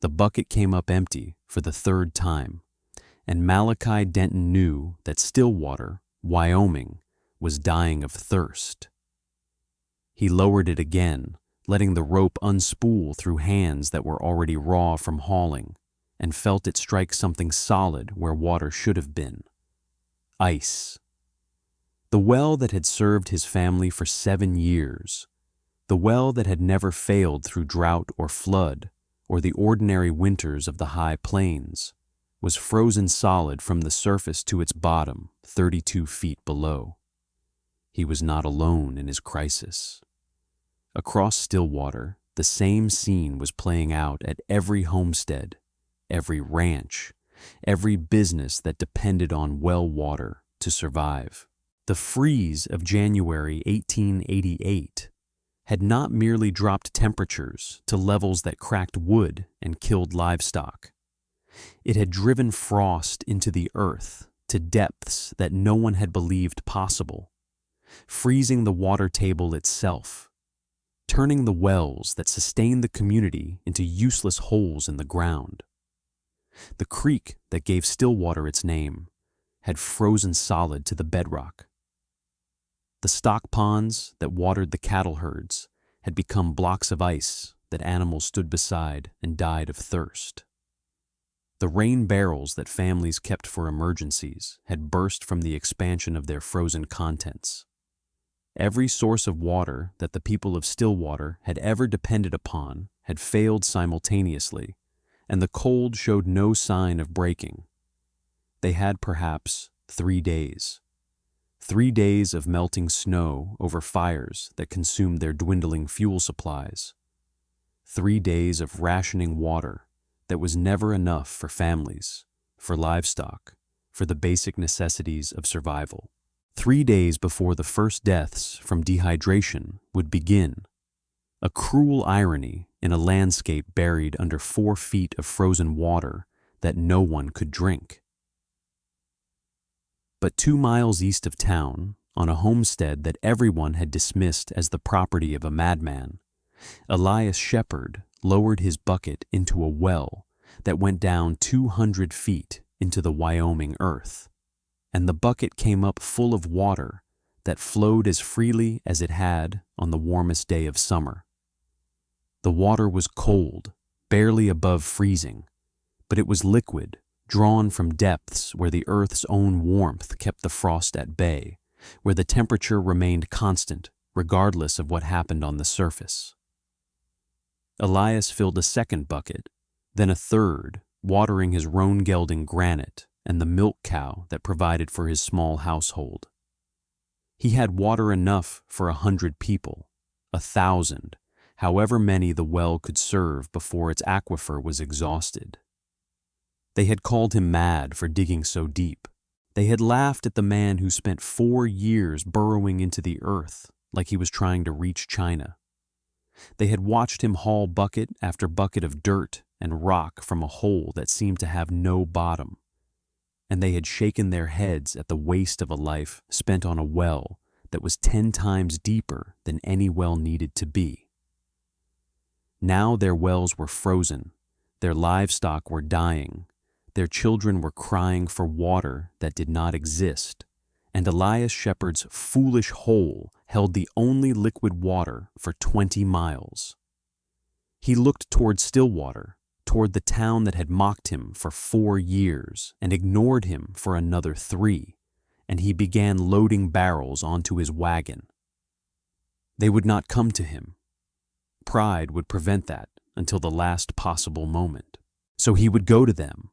The bucket came up empty for the third time, and Malachi Denton knew that Stillwater, Wyoming, was dying of thirst. He lowered it again, letting the rope unspool through hands that were already raw from hauling, and felt it strike something solid where water should have been. Ice. The well that had served his family for 7 years, the well that had never failed through drought or flood or the ordinary winters of the high plains, was frozen solid from the surface to its bottom, 32 feet below. He was not alone in his crisis. Across Stillwater, the same scene was playing out at every homestead, every ranch, every business that depended on well water to survive. The freeze of January 1888 had not merely dropped temperatures to levels that cracked wood and killed livestock. It had driven frost into the earth to depths that no one had believed possible, freezing the water table itself, turning the wells that sustained the community into useless holes in the ground. The creek that gave Stillwater its name had frozen solid to the bedrock. The stock ponds that watered the cattle herds had become blocks of ice that animals stood beside and died of thirst. The rain barrels that families kept for emergencies had burst from the expansion of their frozen contents. Every source of water that the people of Stillwater had ever depended upon had failed simultaneously, and the cold showed no sign of breaking. They had perhaps 3 days. 3 days of melting snow over fires that consumed their dwindling fuel supplies. 3 days of rationing water that was never enough for families, for livestock, for the basic necessities of survival. 3 days before the first deaths from dehydration would begin. A cruel irony in a landscape buried under 4 feet of frozen water that no one could drink. But 2 miles east of town, on a homestead that everyone had dismissed as the property of a madman, Elias Shepherd lowered his bucket into a well that went down 200 feet into the Wyoming earth, and the bucket came up full of water that flowed as freely as it had on the warmest day of summer. The water was cold, barely above freezing, but it was liquid, drawn from depths where the earth's own warmth kept the frost at bay, where the temperature remained constant regardless of what happened on the surface. Elias filled a second bucket, then a third, watering his roan gelding Granite and the milk cow that provided for his small household. He had water enough for 100 people, 1,000, however many the well could serve before its aquifer was exhausted. They had called him mad for digging so deep. They had laughed at the man who spent 4 years burrowing into the earth like he was trying to reach China. They had watched him haul bucket after bucket of dirt and rock from a hole that seemed to have no bottom, and they had shaken their heads at the waste of a life spent on a well that was 10 times deeper than any well needed to be. Now their wells were frozen, their livestock were dying, their children were crying for water that did not exist, and Elias Shepherd's foolish hole held the only liquid water for 20 miles. He looked toward Stillwater, toward the town that had mocked him for 4 years and ignored him for another 3, and he began loading barrels onto his wagon. They would not come to him. Pride would prevent that until the last possible moment. So he would go to them,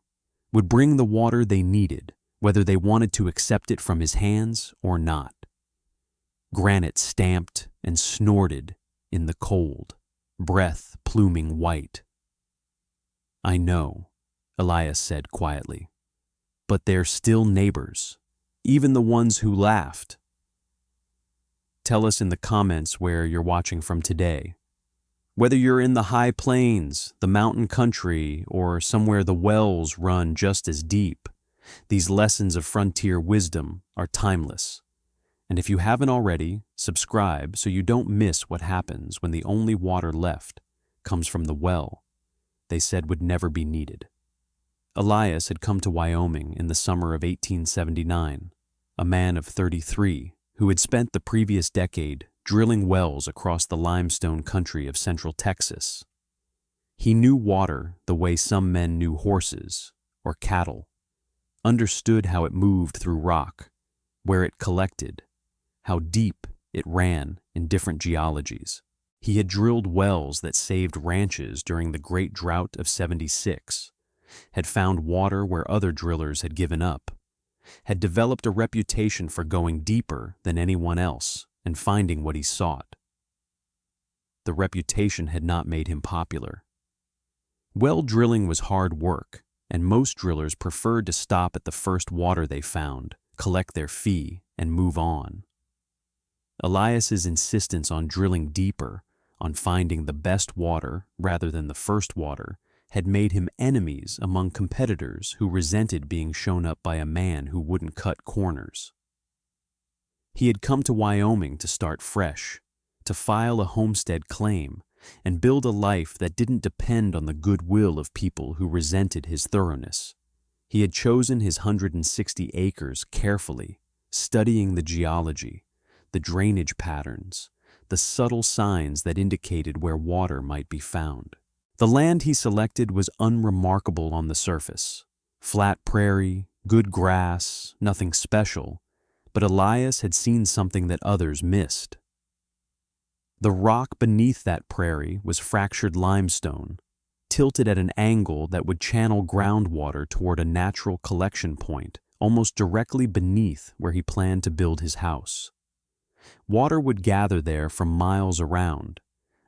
would bring the water they needed, whether they wanted to accept it from his hands or not. Granite stamped and snorted in the cold, breath pluming white. "I know," Elias said quietly, "but they're still neighbors, even the ones who laughed." Tell us in the comments where you're watching from today. Whether you're in the high plains, the mountain country, or somewhere the wells run just as deep, these lessons of frontier wisdom are timeless. And if you haven't already, subscribe so you don't miss what happens when the only water left comes from the well they said would never be needed. Elias had come to Wyoming in the summer of 1879, a man of 33 who had spent the previous decade drilling wells across the limestone country of central Texas. He knew water the way some men knew horses or cattle, understood how it moved through rock, where it collected, how deep it ran in different geologies. He had drilled wells that saved ranches during the Great Drought of '76, had found water where other drillers had given up, had developed a reputation for going deeper than anyone else and finding what he sought. The reputation had not made him popular. Well drilling was hard work, and most drillers preferred to stop at the first water they found, collect their fee, and move on. Elias's insistence on drilling deeper, on finding the best water rather than the first water, had made him enemies among competitors who resented being shown up by a man who wouldn't cut corners. He had come to Wyoming to start fresh, to file a homestead claim, and build a life that didn't depend on the goodwill of people who resented his thoroughness. He had chosen his 160 acres carefully, studying the geology, the drainage patterns, the subtle signs that indicated where water might be found. The land he selected was unremarkable on the surface. Flat prairie, good grass, nothing special, but Elias had seen something that others missed. The rock beneath that prairie was fractured limestone, tilted at an angle that would channel groundwater toward a natural collection point almost directly beneath where he planned to build his house. Water would gather there from miles around,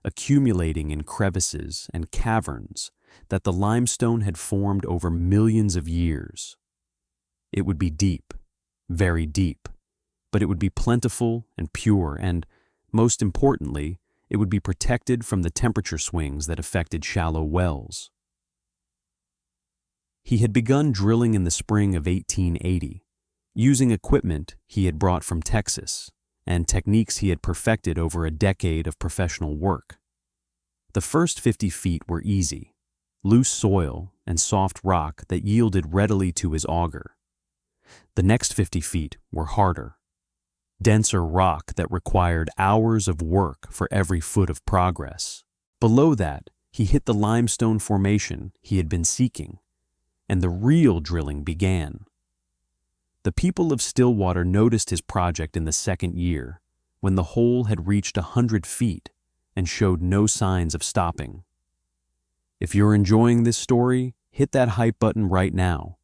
accumulating in crevices and caverns that the limestone had formed over millions of years. It would be deep, very deep, but it would be plentiful and pure, and, most importantly, it would be protected from the temperature swings that affected shallow wells. He had begun drilling in the spring of 1880, using equipment he had brought from Texas and techniques he had perfected over a decade of professional work. The first 50 feet were easy, loose soil and soft rock that yielded readily to his auger. The next 50 feet were harder, denser rock that required hours of work for every foot of progress. Below that, he hit the limestone formation he had been seeking, and the real drilling began. The people of Stillwater noticed his project in the second year, when the hole had reached 100 feet and showed no signs of stopping. If you're enjoying this story, hit that hype button right now.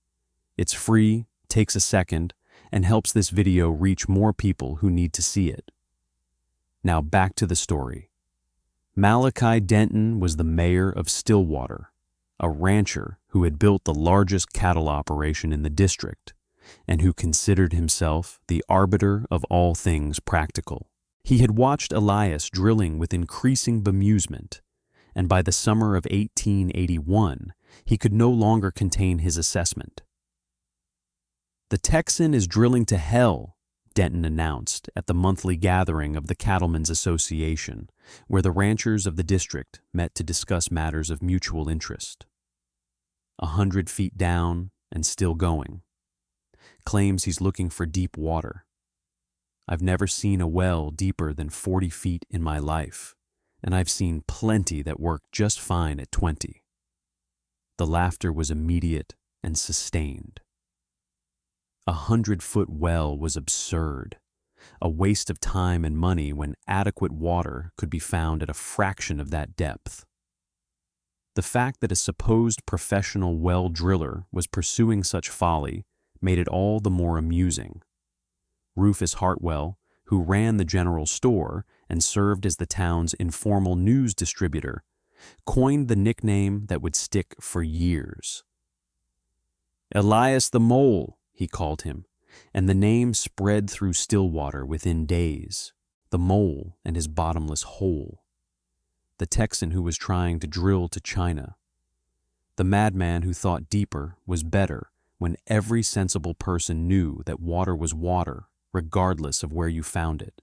It's free, takes a second, and helps this video reach more people who need to see it. Now back to the story. Malachi Denton was the mayor of Stillwater, a rancher who had built the largest cattle operation in the district, and who considered himself the arbiter of all things practical. He had watched Elias drilling with increasing bemusement, and by the summer of 1881, he could no longer contain his assessment. "The Texan is drilling to hell," Denton announced at the monthly gathering of the Cattlemen's Association, where the ranchers of the district met to discuss matters of mutual interest. 100 feet down and still going. Claims he's looking for deep water. "I've never seen a well deeper than 40 feet in my life, and I've seen plenty that work just fine at 20. The laughter was immediate and sustained. 100-foot well was absurd, a waste of time and money when adequate water could be found at a fraction of that depth. The fact that a supposed professional well driller was pursuing such folly made it all the more amusing. Rufus Hartwell, who ran the general store and served as the town's informal news distributor, coined the nickname that would stick for years. "Elias the Mole," he called him, and the name spread through Stillwater within days. The mole and his bottomless hole. The Texan who was trying to drill to China. The madman who thought deeper was better when every sensible person knew that water was water, regardless of where you found it.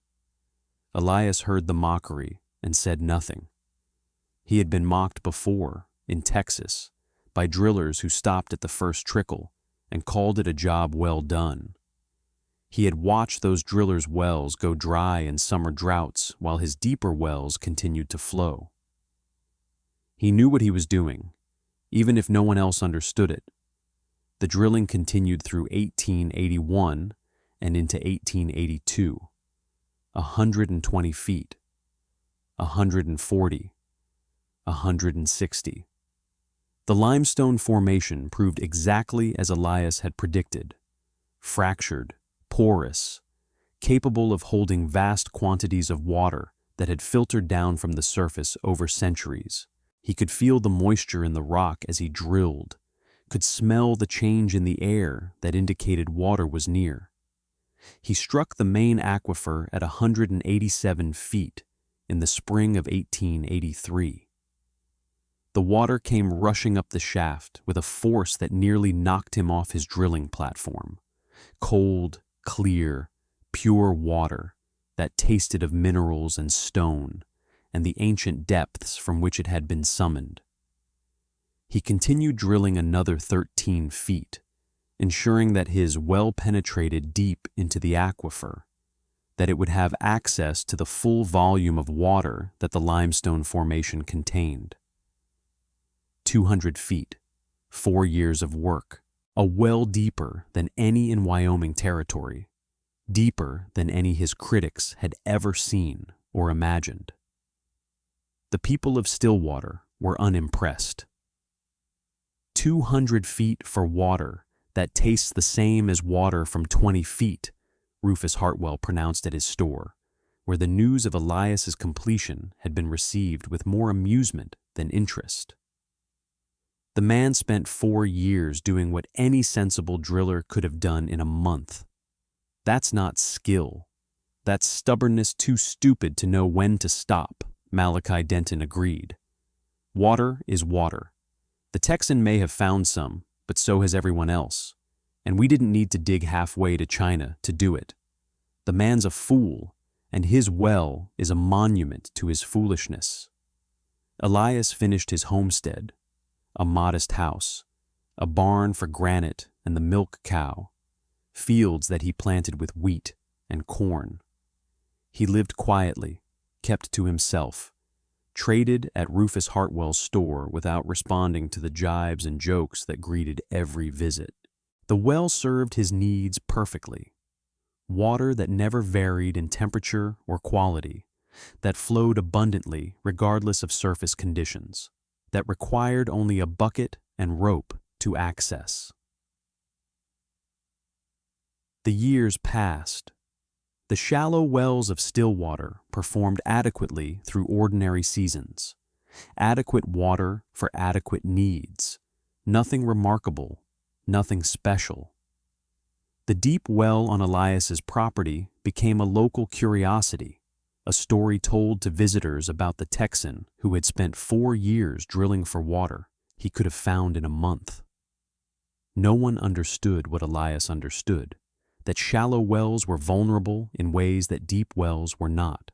Elias heard the mockery and said nothing. He had been mocked before, in Texas, by drillers who stopped at the first trickle and called it a job well done. He had watched those drillers' wells go dry in summer droughts while his deeper wells continued to flow. He knew what he was doing, even if no one else understood it. The drilling continued through 1881 and into 1882. 120 feet, 140, 160. The limestone formation proved exactly as Elias had predicted: fractured, porous, capable of holding vast quantities of water that had filtered down from the surface over centuries. He could feel the moisture in the rock as he drilled, could smell the change in the air that indicated water was near. He struck the main aquifer at 187 feet in the spring of 1883. The water came rushing up the shaft with a force that nearly knocked him off his drilling platform. Cold, clear, pure water that tasted of minerals and stone and the ancient depths from which it had been summoned. He continued drilling another 13 feet, ensuring that his well penetrated deep into the aquifer, that it would have access to the full volume of water that the limestone formation contained. 200 feet, 4 years of work, a well deeper than any in Wyoming territory, deeper than any his critics had ever seen or imagined. The people of Stillwater were unimpressed. 200 feet for water that tastes the same as water from 20 feet, Rufus Hartwell pronounced at his store, where the news of Elias's completion had been received with more amusement than interest. The man spent 4 years doing what any sensible driller could have done in a month. That's not skill. That's stubbornness too stupid to know when to stop, Malachi Denton agreed. Water is water. The Texan may have found some, but so has everyone else, and we didn't need to dig halfway to China to do it. The man's a fool, and his well is a monument to his foolishness. Elias finished his homestead, a modest house, a barn for granite and the milk cow, fields that he planted with wheat and corn. He lived quietly, kept to himself, traded at Rufus Hartwell's store without responding to the jibes and jokes that greeted every visit. The well served his needs perfectly. Water that never varied in temperature or quality, that flowed abundantly regardless of surface conditions, that required only a bucket and rope to access. The years passed. The shallow wells of Stillwater performed adequately through ordinary seasons. Adequate water for adequate needs. Nothing remarkable, nothing special. The deep well on Elias's property became a local curiosity, a story told to visitors about the Texan who had spent 4 years drilling for water he could have found in a month. No one understood what Elias understood, that shallow wells were vulnerable in ways that deep wells were not.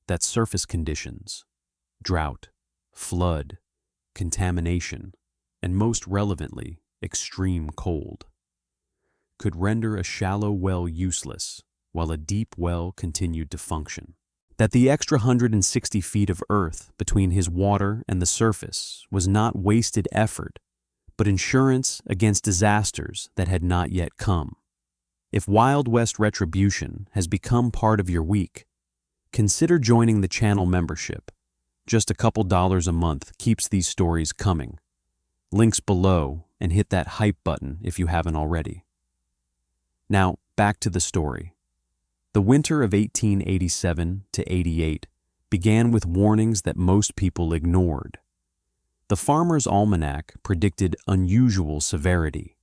That surface conditions, drought, flood, contamination, and most relevantly, extreme cold, could render a shallow well useless while a deep well continued to function. That the extra 160 feet of earth between his water and the surface was not wasted effort, but insurance against disasters that had not yet come. If Wild West Retribution has become part of your week, consider joining the channel membership. Just a couple dollars a month keeps these stories coming. Links below, and hit that hype button if you haven't already. Now, back to the story. The winter of 1887 to 88 began with warnings that most people ignored. The Farmer's Almanac predicted unusual severity.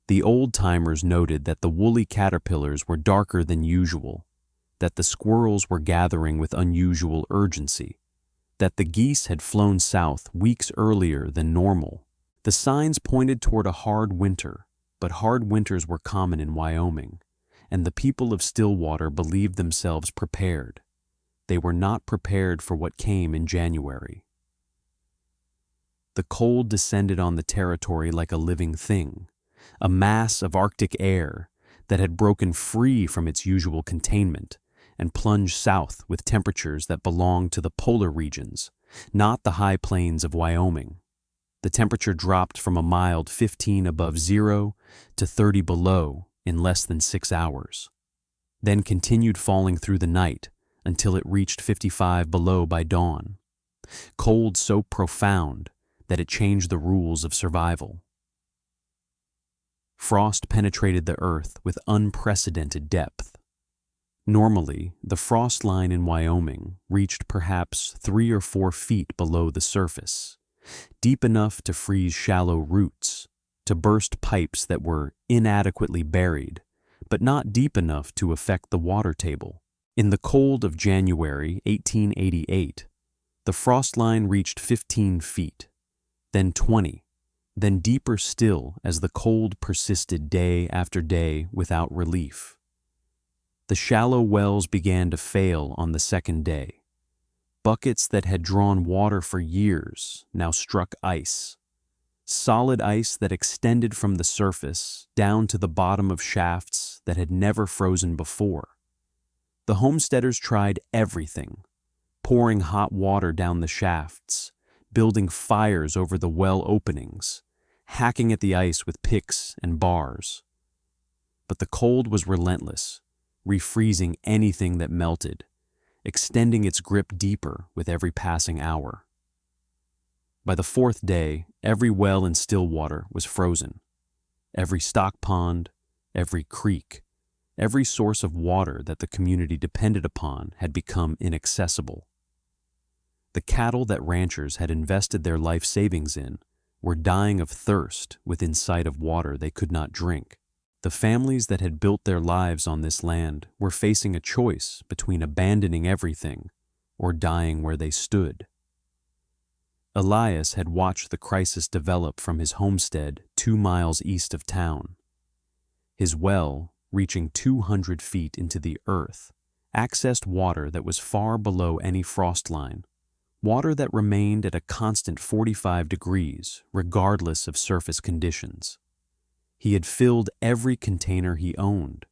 The old-timers noted that the woolly caterpillars were darker than usual, that the squirrels were gathering with unusual urgency, that the geese had flown south weeks earlier than normal. The signs pointed toward a hard winter, but hard winters were common in Wyoming, and the people of Stillwater believed themselves prepared. They were not prepared for what came in January. The cold descended on the territory like a living thing, a mass of Arctic air that had broken free from its usual containment and plunged south with temperatures that belonged to the polar regions, not the high plains of Wyoming. The temperature dropped from a mild 15 above zero to 30 below in less than 6 hours, then continued falling through the night until it reached 55 below by dawn. Cold so profound that it changed the rules of survival. Frost penetrated the earth with unprecedented depth. Normally, the frost line in Wyoming reached perhaps 3 or 4 feet below the surface, deep enough to freeze shallow roots, to burst pipes that were inadequately buried, but not deep enough to affect the water table. In the cold of January 1888, the frost line reached 15 feet, then 20, then deeper still as the cold persisted day after day without relief. The shallow wells began to fail on the second day. Buckets that had drawn water for years now struck ice. Solid ice that extended from the surface down to the bottom of shafts that had never frozen before. The homesteaders tried everything, pouring hot water down the shafts, building fires over the well openings, hacking at the ice with picks and bars. But the cold was relentless, refreezing anything that melted, extending its grip deeper with every passing hour. By the 4th day, every well in Stillwater was frozen. Every stock pond, every creek, every source of water that the community depended upon had become inaccessible. The cattle that ranchers had invested their life savings in were dying of thirst within sight of water they could not drink. The families that had built their lives on this land were facing a choice between abandoning everything or dying where they stood. Elias had watched the crisis develop from his homestead 2 miles east of town. His well, reaching 200 feet into the earth, accessed water that was far below any frost line, water that remained at a constant 45 degrees regardless of surface conditions. He had filled every container he owned,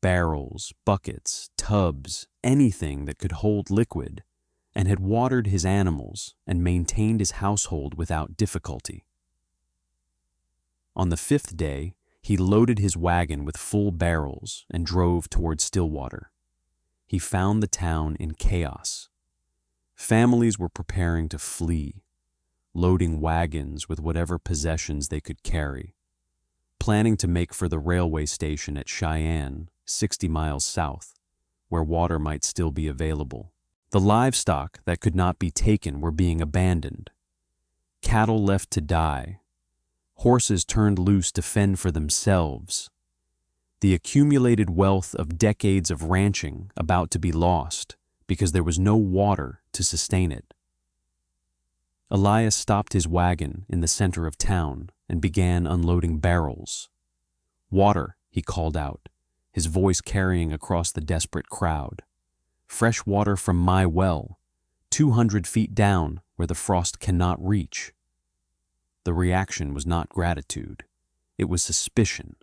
barrels, buckets, tubs, anything that could hold liquid, and had watered his animals and maintained his household without difficulty. On the 5th day, he loaded his wagon with full barrels and drove toward Stillwater. He found the town in chaos. Families were preparing to flee, loading wagons with whatever possessions they could carry, planning to make for the railway station at Cheyenne, 60 miles south, where water might still be available. The livestock that could not be taken were being abandoned. Cattle left to die. Horses turned loose to fend for themselves. The accumulated wealth of decades of ranching about to be lost because there was no water to sustain it. Elias stopped his wagon in the center of town and began unloading barrels. "Water," he called out, his voice carrying across the desperate crowd. "Fresh water from my well, 200 feet down where the frost cannot reach." The reaction was not gratitude. It was suspicion.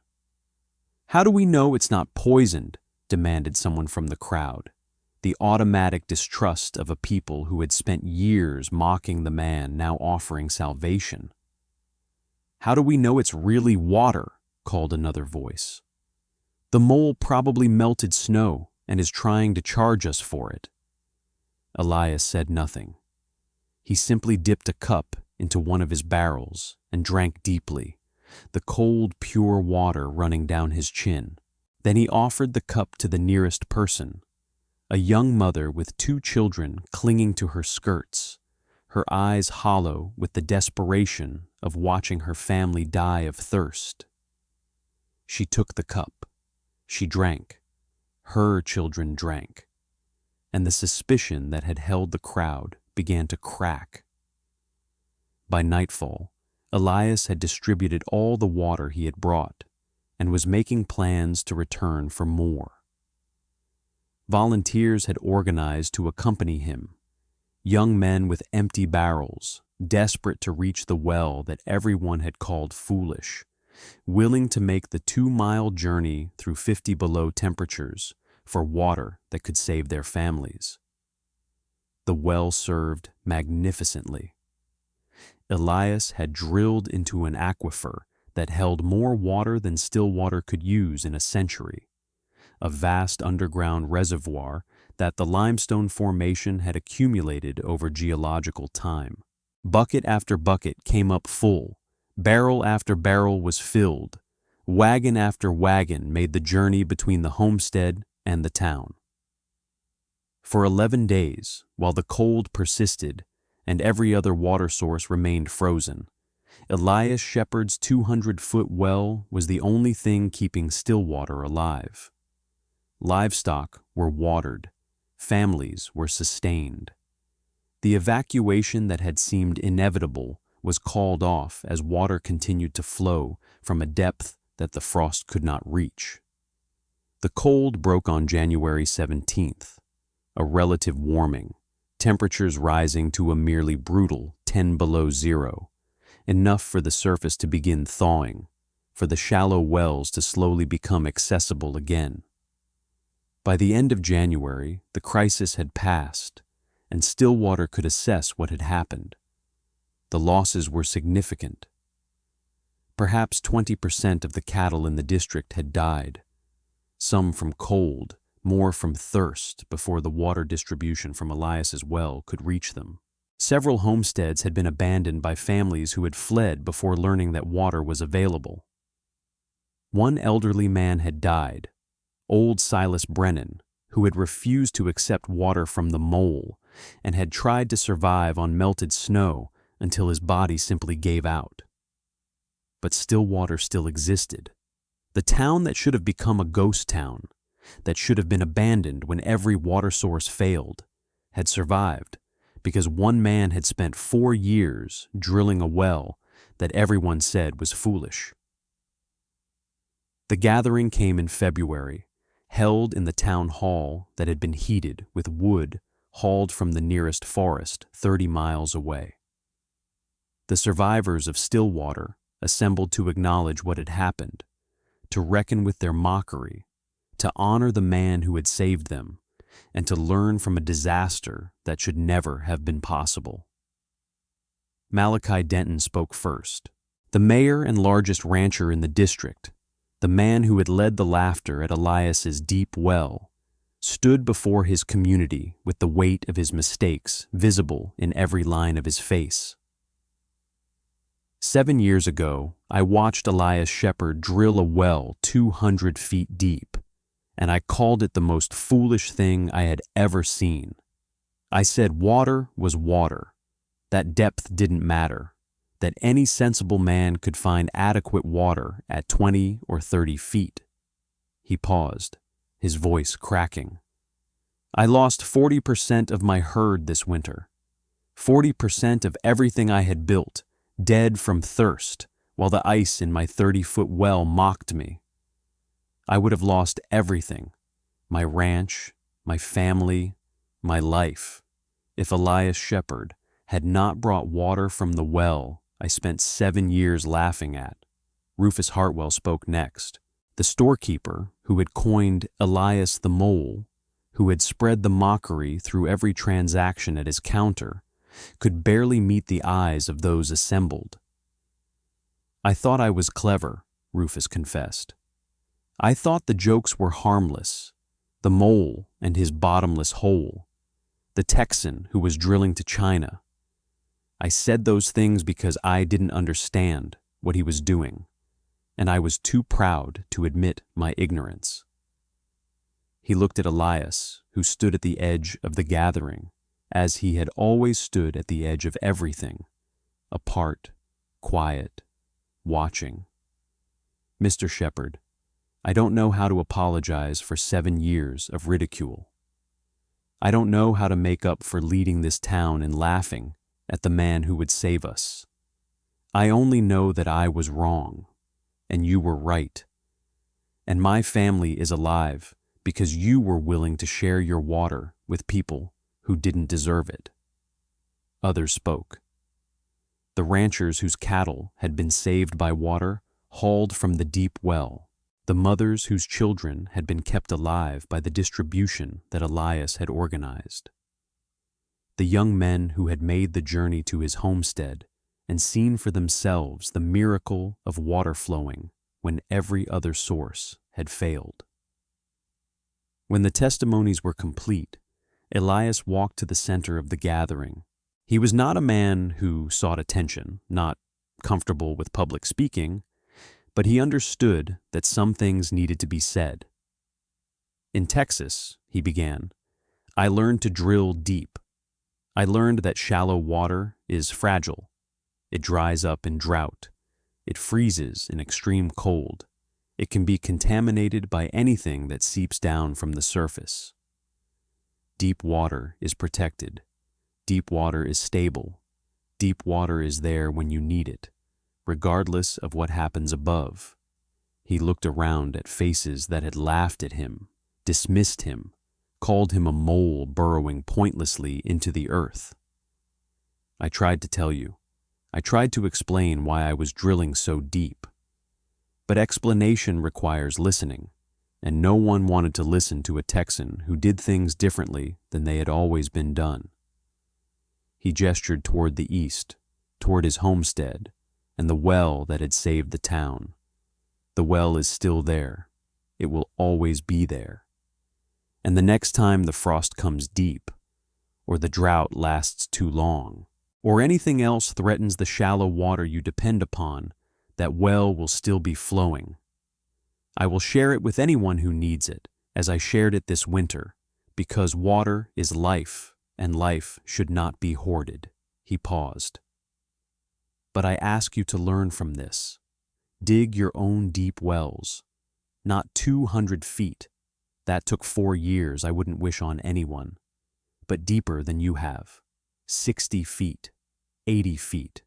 "How do we know it's not poisoned?" demanded someone from the crowd, the automatic distrust of a people who had spent years mocking the man now offering salvation. "How do we know it's really water?" called another voice. "The mole probably melted snow and is trying to charge us for it." Elias said nothing. He simply dipped a cup into one of his barrels and drank deeply, the cold, pure water running down his chin. Then he offered the cup to the nearest person, a young mother with 2 children clinging to her skirts, her eyes hollow with the desperation of watching her family die of thirst. She took the cup. She drank. Her children drank. And the suspicion that had held the crowd began to crack. By nightfall, Elias had distributed all the water he had brought and was making plans to return for more. Volunteers had organized to accompany him, young men with empty barrels, desperate to reach the well that everyone had called foolish, willing to make the 2-mile journey through 50 below temperatures for water that could save their families. The well served magnificently. Elias had drilled into an aquifer that held more water than Stillwater could use in a century, a vast underground reservoir that the limestone formation had accumulated over geological time. Bucket after bucket came up full, barrel after barrel was filled, wagon after wagon made the journey between the homestead and the town. For 11 days, while the cold persisted and every other water source remained frozen, Elias Shepard's 200-foot well was the only thing keeping Stillwater alive. Livestock were watered, families were sustained. The evacuation that had seemed inevitable was called off as water continued to flow from a depth that the frost could not reach. The cold broke on January 17th, a relative warming, temperatures rising to a merely brutal 10 below zero, enough for the surface to begin thawing, for the shallow wells to slowly become accessible again. By the end of January, the crisis had passed, and Stillwater could assess what had happened. The losses were significant. Perhaps 20% of the cattle in the district had died, some from cold, more from thirst before the water distribution from Elias's well could reach them. Several homesteads had been abandoned by families who had fled before learning that water was available. One elderly man had died, old Silas Brennan, who had refused to accept water from the mole and had tried to survive on melted snow until his body simply gave out. But Stillwater still existed. The town that should have become a ghost town, that should have been abandoned when every water source failed, had survived because one man had spent 4 years drilling a well that everyone said was foolish. The gathering came in February, held in the town hall that had been heated with wood hauled from the nearest forest 30 miles away. The survivors of Stillwater assembled to acknowledge what had happened, to reckon with their mockery, to honor the man who had saved them, and to learn from a disaster that should never have been possible. Malachi Denton spoke first. The mayor and largest rancher in the district, the man who had led the laughter at Elias's deep well, stood before his community with the weight of his mistakes visible in every line of his face. 7 years ago, I watched Elias Shepard drill a well 200 feet deep, and I called it the most foolish thing I had ever seen. I said water was water, that depth didn't matter, that any sensible man could find adequate water at 20 or 30 feet. He paused, his voice cracking. I lost 40% of my herd this winter, 40% of everything I had built, dead from thirst, while the ice in my 30-foot well mocked me. I would have lost everything, my ranch, my family, my life, if Elias Shepard had not brought water from the well I spent 7 years laughing at. Rufus Hartwell spoke next. The storekeeper who had coined Elias the Mole, who had spread the mockery through every transaction at his counter, could barely meet the eyes of those assembled. I thought I was clever, Rufus confessed. I thought the jokes were harmless, the mole and his bottomless hole, the Texan who was drilling to China. I said those things because I didn't understand what he was doing, and I was too proud to admit my ignorance. He looked at Elias, who stood at the edge of the gathering, as he had always stood at the edge of everything, apart, quiet, watching. Mr. Shepard, I don't know how to apologize for 7 years of ridicule. I don't know how to make up for leading this town in laughing at the man who would save us. I only know that I was wrong, and you were right. And my family is alive because you were willing to share your water with people who didn't deserve it. Others spoke. The ranchers whose cattle had been saved by water hauled from the deep well. The mothers whose children had been kept alive by the distribution that Elias had organized. The young men who had made the journey to his homestead and seen for themselves the miracle of water flowing when every other source had failed. When the testimonies were complete, Elias walked to the center of the gathering. He was not a man who sought attention, not comfortable with public speaking, but he understood that some things needed to be said. In Texas, he began, I learned to drill deep. I learned that shallow water is fragile. It dries up in drought. It freezes in extreme cold. It can be contaminated by anything that seeps down from the surface. Deep water is protected. Deep water is stable. Deep water is there when you need it, regardless of what happens above. He looked around at faces that had laughed at him, dismissed him, called him a mole burrowing pointlessly into the earth. I tried to tell you. I tried to explain why I was drilling so deep. But explanation requires listening, and no one wanted to listen to a Texan who did things differently than they had always been done. He gestured toward the east, toward his homestead, and the well that had saved the town. The well is still there. It will always be there. And the next time the frost comes deep, or the drought lasts too long, or anything else threatens the shallow water you depend upon, that well will still be flowing. I will share it with anyone who needs it, as I shared it this winter, because water is life, and life should not be hoarded. He paused. But I ask you to learn from this. Dig your own deep wells. Not 200 feet. That took 4 years I wouldn't wish on anyone. But deeper than you have. 60 feet. 80 feet.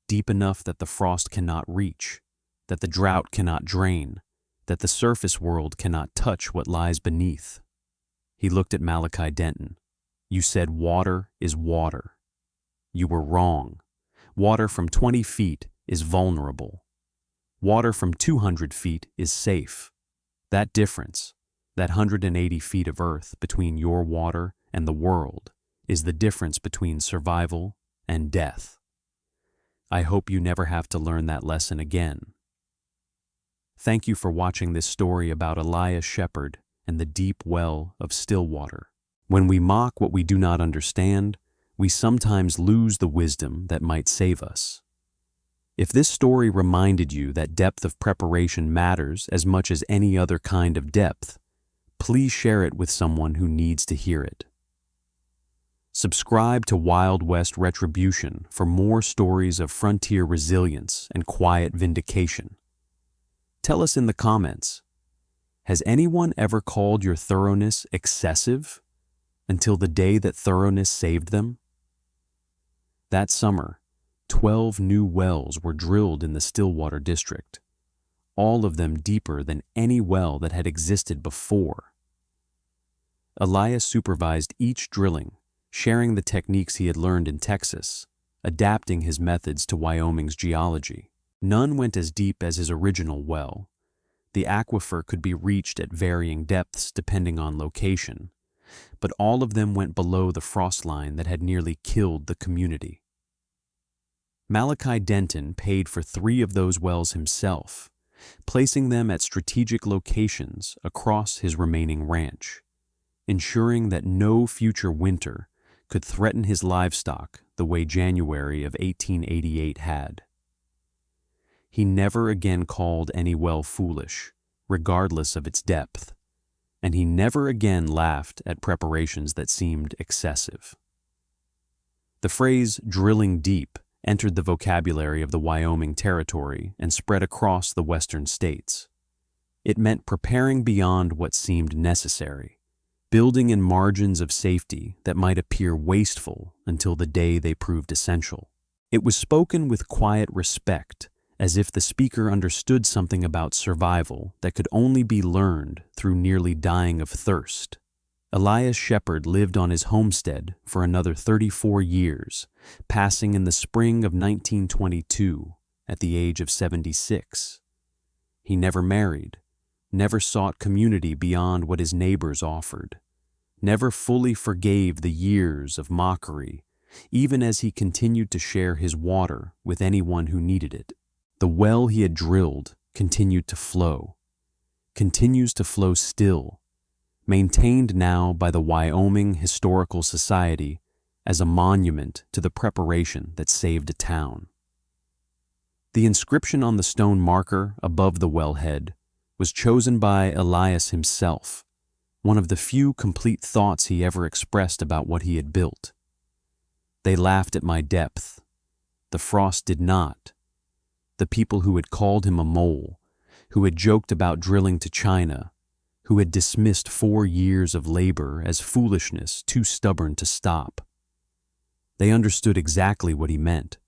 Deep enough that the frost cannot reach, that the drought cannot drain, that the surface world cannot touch what lies beneath. He looked at Malachi Denton. You said water is water. You were wrong. Water from 20 feet is vulnerable. Water from 200 feet is safe. That difference, that 180 feet of earth between your water and the world, is the difference between survival and death. I hope you never have to learn that lesson again. Thank you for watching this story about Elias Shepherd and the deep well of Stillwater. When we mock what we do not understand, we sometimes lose the wisdom that might save us. If this story reminded you that depth of preparation matters as much as any other kind of depth, please share it with someone who needs to hear it. Subscribe to Wild West Retribution for more stories of frontier resilience and quiet vindication. Tell us in the comments, has anyone ever called your thoroughness excessive until the day that thoroughness saved them? That summer, 12 new wells were drilled in the Stillwater district, all of them deeper than any well that had existed before. Elias supervised each drilling, sharing the techniques he had learned in Texas, adapting his methods to Wyoming's geology. None went as deep as his original well. The aquifer could be reached at varying depths depending on location, but all of them went below the frost line that had nearly killed the community. Malachi Denton paid for 3 of those wells himself, placing them at strategic locations across his remaining ranch, ensuring that no future winter could threaten his livestock the way January of 1888 had. He never again called any well foolish, regardless of its depth, and he never again laughed at preparations that seemed excessive. The phrase drilling deep entered the vocabulary of the Wyoming Territory and spread across the western states. It meant preparing beyond what seemed necessary, building in margins of safety that might appear wasteful until the day they proved essential. It was spoken with quiet respect, as if the speaker understood something about survival that could only be learned through nearly dying of thirst. Elias Shepherd lived on his homestead for another 34 years, passing in the spring of 1922 at the age of 76. He never married, never sought community beyond what his neighbors offered, never fully forgave the years of mockery, even as he continued to share his water with anyone who needed it. The well he had drilled continued to flow, continues to flow still, maintained now by the Wyoming Historical Society as a monument to the preparation that saved a town. The inscription on the stone marker above the wellhead was chosen by Elias himself, one of the few complete thoughts he ever expressed about what he had built. They laughed at my depth. The frost did not. The people who had called him a mole, who had joked about drilling to China, who had dismissed 4 years of labor as foolishness too stubborn to stop. They understood exactly what he meant.